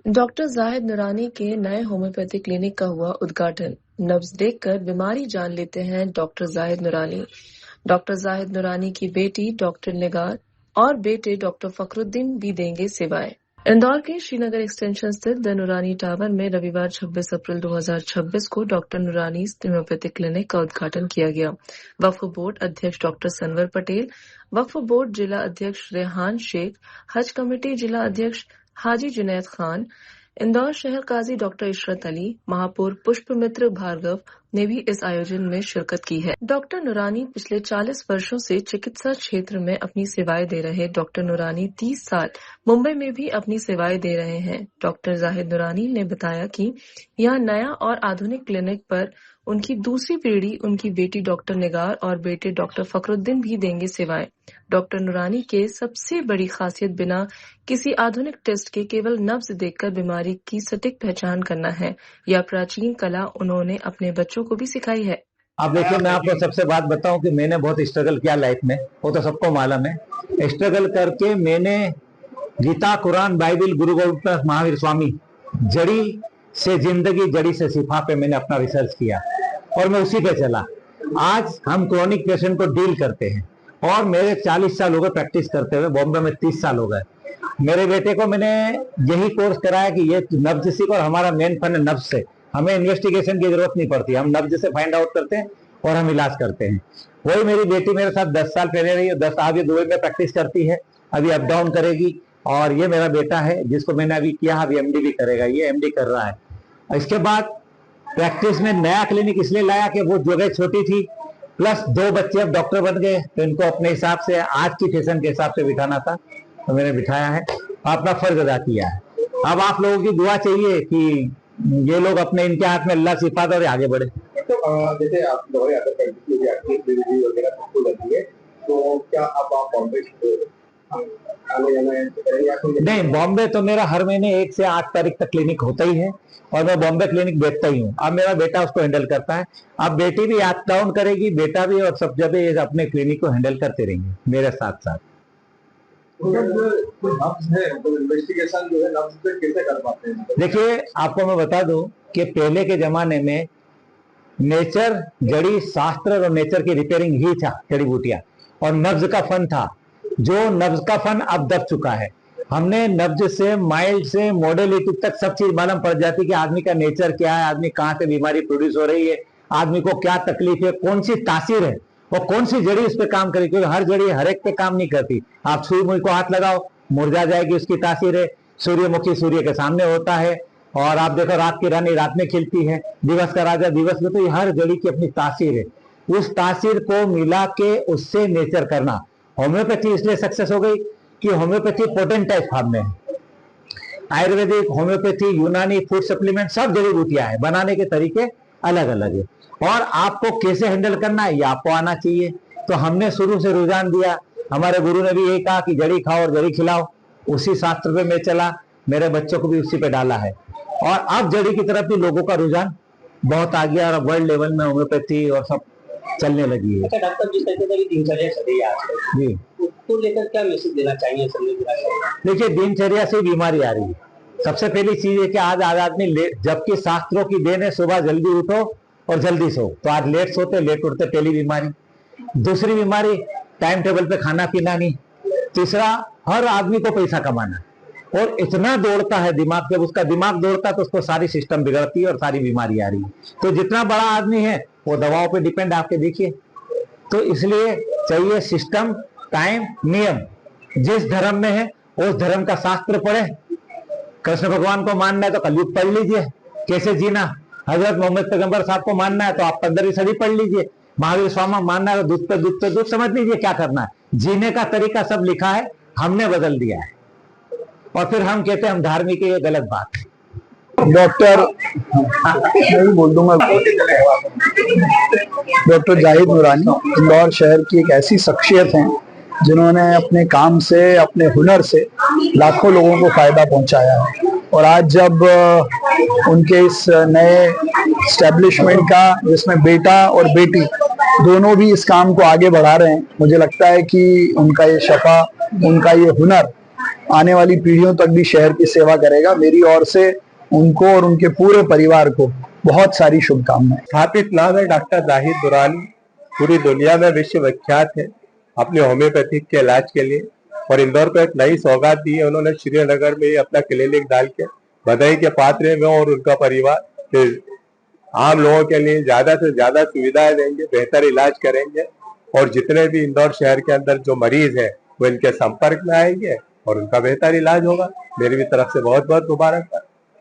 Doctor Zahid नूरानी के नए होम्योपैथिक क्लिनिक का हुआ उद्घाटन। नब्ज देखकर बीमारी जान लेते हैं डॉक्टर जाहिद नूरानी। डॉक्टर जाहिद नूरानी की बेटी डॉक्टर निगार और बेटे डॉक्टर फखरुद्दीन भी देंगे सेवाएं। इंदौर के श्रीनगर एक्सटेंशन स्थित द नूरानी टावर में रविवार 26 अप्रैल 2026 को डॉक्टर नूरानी होम्योपैथिक क्लिनिक का उद्घाटन किया गया। वक्फ बोर्ड अध्यक्ष डॉक्टर सनवर पटेल, वक्फ बोर्ड जिला अध्यक्ष रेहान शेख, हज कमेटी जिला अध्यक्ष हाजी जुनैद खान, इंदौर शहर काजी डॉक्टर इशरत अली, महापौर पुष्पमित्र भार्गव ने भी इस आयोजन में शिरकत की है। डॉक्टर नूरानी पिछले 40 वर्षों से चिकित्सा क्षेत्र में अपनी सेवाएं दे रहे डॉक्टर नूरानी 30 साल मुंबई में भी अपनी सेवाएं दे रहे हैं। डॉक्टर जाहिद नूरानी ने बताया कि यह नया और आधुनिक क्लिनिक पर उनकी दूसरी पीढ़ी, उनकी बेटी डॉक्टर निगार और बेटे डॉक्टर फखरुद्दीन भी देंगे सेवाएं। डॉक्टर नूरानी के सबसे बड़ी खासियत बिना किसी आधुनिक टेस्ट के केवल नब्ज देखकर बीमारी की सटीक पहचान करना है। यह प्राचीन कला उन्होंने अपने बच्चों को भी सिखाई है। अब देखिए, मैं आपको सबसे बात बताऊं कि मैंने बहुत स्ट्रगल किया लाइफ में, वो तो सबको मालूम है। स्ट्रगल करके मैंने गीता, कुरान, बाइबिल, गुरु गोविंद महावीर स्वामी, जड़ी से जिंदगी जड़ी से शिफा पे मैंने अपना रिसर्च किया और मैं उसी पे चला। आज हम क्रोनिक पेशेंट को डील करते हैं और मेरे 40 साल हो गए प्रैक्टिस करते हुए, बॉम्बे में 30 साल हो गए। मेरे बेटे को मैंने यही कोर्स कराया कि ये नब्ज सीख, और हमारा मेन फन है नब्ज से। हमें इन्वेस्टिगेशन की जरूरत नहीं पड़ती, हम नब्ज से फाइंड आउट करते हैं और हम इलाज करते हैं। वही मेरी बेटी मेरे साथ 10 साल पहले रही है, 10 अभी दुबई में प्रैक्टिस करती है, अभी अप डाउन करेगी। और ये मेरा बेटा है जिसको मैंने अभी किया, अभी एमडी भी करेगा, ये एमडी कर रहा है। इसके बाद प्रैक्टिस में नया क्लिनिक इसलिए लाया कि वो जगह छोटी थी, प्लस 2 बच्चे अब डॉक्टर बन गए, तो इनको अपने हिसाब से आज की फैशन के हिसाब से बिठाना था, तो मैंने बिठाया है, अपना फर्ज अदा किया है। अब आप लोगों की दुआ चाहिए कि ये लोग अपने, इनके हाथ में अल्लाह सिफा दे और आगे बढ़े। तो जैसे आप दवाई आदत करती है, आपकी डिलीवरी वगैरह सबको लगती है, तो क्या आप बॉम्बे नहीं, बॉम्बे तो मेरा हर महीने 1 से 8 तारीख तक क्लिनिक होता ही है और मैं बॉम्बे क्लिनिक देखता ही हूँ। अब मेरा बेटा उसको हैंडल करता है, अब बेटी भी अप डाउन करेगी, बेटा भी, और सब जगह अपने क्लिनिक को हैंडल करते रहेंगे मेरे साथ साथ। इन्वेस्टिगेशन जो है नब्ज पे कैसे कर पाते हैं? देखिए, आपको मैं बता दूं कि पहले के जमाने में नेचर, जड़ी शास्त्र और नेचर की रिपेयरिंग ही था, जड़ी बूटियां, और नब्ज का फन था। जो नब्ज का फन अब दब चुका है। हमने नब्ज से माइल्ड से मॉडलिटी तक सब चीज मालूम पड़ जाती कि आदमी का नेचर क्या है, आदमी कहाँ से बीमारी प्रोड्यूस हो रही है, आदमी को क्या तकलीफ है, कौन सी तासीर है और कौन सी जड़ी उस पर काम करेगी, क्योंकि हर जड़ी हर एक पे काम नहीं करती। आप सूर्यमुखी को हाथ लगाओ, मुरझा जाएगी, उसकी तासीर है। सूर्यमुखी सूर्य के सामने होता है, और आप देखो रात की रानी रात में खिलती है, दिवस का राजा दिवस में, तो ये हर जड़ी की अपनी तासीर है। उस तासीर को मिला के उससे नेचर करना। होम्योपैथी इसलिए सक्सेस हो गई कि होम्योपैथी पोटेंट टाइप फॉर्म में है। आयुर्वेदिक, होम्योपैथी, यूनानी, फूड सप्लीमेंट सब जड़ी बूटियां है, बनाने के तरीके अलग अलग है, और आपको कैसे हैंडल करना है ये आपको आना चाहिए। तो हमने शुरू से रुझान दिया, हमारे गुरु ने भी यही कहा कि जड़ी खाओ और जड़ी खिलाओ, उसी शास्त्र पे मैं चला, मेरे बच्चों को भी उसी पे डाला है, और अब जड़ी की तरफ भी लोगों का रुझान बहुत आ गया और वर्ल्ड लेवल में होम्योपैथी और सब चलने लगी है। अच्छा डॉक्टर, जिस तरीके से दिनचर्या चल रही है आजकल, जी, उसको लेकर क्या मैसेज देना चाहिए? देखिए, दिनचर्या से बीमारी आ रही है। सबसे पहली चीज है कि आज आदमी, जबकि शास्त्रों की देन है सुबह जल्दी उठो और जल्दी सो, तो आज लेट सोते लेट उठते, पहली बीमारी। दूसरी बीमारी, टाइम टेबल पे खाना पीना नहीं। तीसरा, हर आदमी को पैसा कमाना, और इतना दौड़ता है दिमाग, जब उसका दिमाग दौड़ता है तो उसको सारी सिस्टम बिगड़ती है और सारी बीमारी आ रही है। तो जितना बड़ा आदमी है वो दवाओं पे डिपेंड, आपके देखिए। तो इसलिए चाहिए सिस्टम, टाइम, नियम। जिस धर्म में है उस धर्म का शास्त्र पढ़े। कृष्ण भगवान को मानना है तो कलयुग पढ़ लीजिए, कैसे जीना। हजरत मोहम्मद पैगंबर साहब को मानना है तो आप 15वीं सदी पढ़ लीजिए। महावीर स्वामी मानना है तो दूध पे दूध समझ लीजिए क्या करना है। जीने का तरीका सब लिखा है, हमने बदल दिया है, और फिर हम कहते हैं हम धार्मिक है, ये गलत बात है। डॉक्टर नहीं बोल दूंगा, डॉक्टर जाहिद नूरानी इंदौर शहर की एक ऐसी शख्सियत हैं जिन्होंने अपने काम से, अपने हुनर से लाखों लोगों को फायदा पहुंचाया है। और आज जब उनके इस नए एस्टेब्लिशमेंट का, जिसमें बेटा और बेटी दोनों भी इस काम को आगे बढ़ा रहे हैं, मुझे लगता है कि उनका ये शफा, उनका ये हुनर आने वाली पीढ़ियों तक भी शहर की सेवा करेगा। मेरी ओर से उनको और उनके पूरे परिवार को बहुत सारी शुभकामनाएं। स्थापित नाम है डॉक्टर जाहिद दुरानी, पूरी दुनिया में विश्वविख्यात है अपने होम्योपैथिक के इलाज के लिए, और इंदौर को एक नई सौगात दी है उन्होंने श्रीनगर में अपना क्लिनिक डाल के। बधाई के पात्र हैं वो और उनका परिवार। आम लोगों के लिए ज्यादा से ज्यादा सुविधाएं देंगे, बेहतर इलाज करेंगे, और जितने भी इंदौर शहर के अंदर जो मरीज है वो इनके संपर्क में आएंगे और उनका बेहतर इलाज होगा। मेरी भी तरफ से बहुत बहुत मुबारकबाद।